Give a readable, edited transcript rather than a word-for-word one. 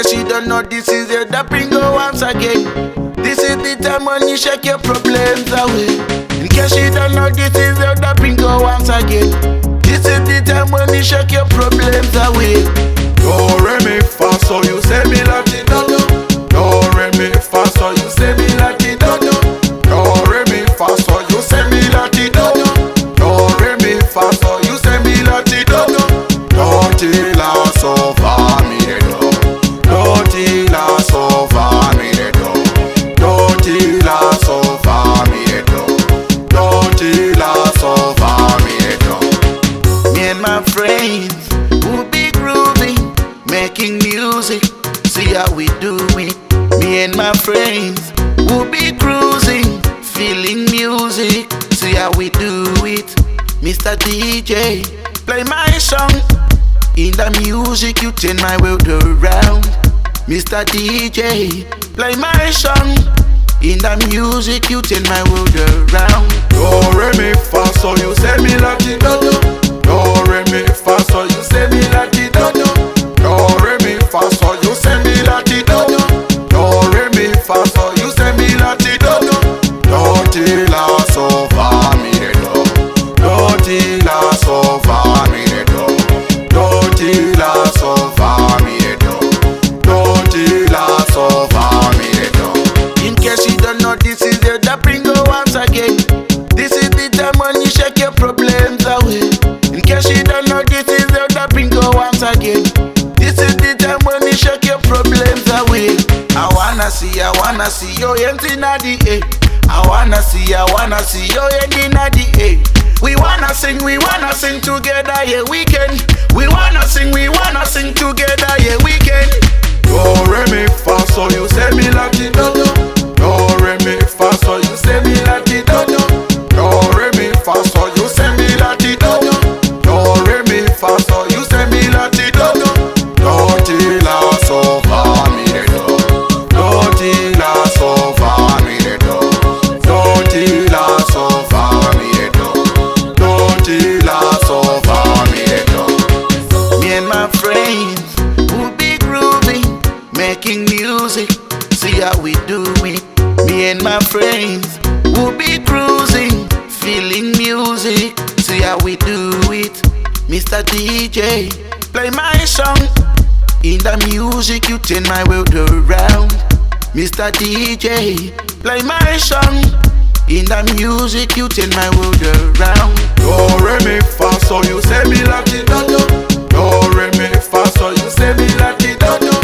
case you don't know, this is the Princo once again. This is the time when you shake your problems away. In case you don't know, this is the Princo once again. This is the time when you shake your problems away. Do, re, mi, fa, so you say me like it, do, do. Do, re, mi, fa, so you say me like it, do, do. Do, re, mi, fa, so you say me like it, do, do. Do, re, mi, fa, so you say me like it, do, do. Do, ti, la, so, fa, mi, re, do. Do, ti, la, so, fa, mi, re, do. Do, ti, la, so, fa, mi, re, do. Do, ti, la, so, fa, mi, re, do. Me and my friends will be grooving, making music, see how we do it. Me and my friends will be cruising, feeling music, see how we do it. Mr. DJ, play my song. In the music you turn my world around. Mr. DJ, play my song. In the music you turn my world around. Do, re, mi, fa, so you say me like it, do, do. Do, re, mi, fa, so you say me like it, do, do. Do, re, mi, fa, so you say me like it, do, do. Do, re, mi, fa, so you say me like it, do, do. Do, ti, la, so, fa, mi, re, do. Do, ti, la, so, fa, mi, re, do. Do, ti, la, so, fa, mi, re, do. Do, ti, la, so, fa, mi, re, do. In case you don't know, this is the Princo once again. This is the time when you shake your problems away. In case you don't know, this is the Princo once again. This is the time when you shake your problems away. I wanna see your hands in the air. I wanna see your hands in the air. We wanna sing together, yeah we can. We wanna sing together, yeah we can. Do, re, mi, fa, so you say me like it, do, do. Do, re, mi, fa, so you say me like it, do, do. Do, re, mi, fa, so you say me like it, do, do. Do, re, mi, fa, so you say me like it, do, do. Do, ti, la, so, fa, mi, re, do. Do, ti, la, so, fa, mi, re, do. Do, ti, la, so, fa, mi, re, do. Do, ti, la, so, fa, mi, re, do. Me and my friends will be grooving, making music, see how we do it. Me and my friends will be cruising, feeling music, see how we do it. Mr. DJ, play my song. In the music you turn my world around. Mr. DJ, play my song. In the music you turn my world around. Do, re, mi, fa, so you say me like it, do, do. Do, re, mi, fa, so you say me like it, do, do.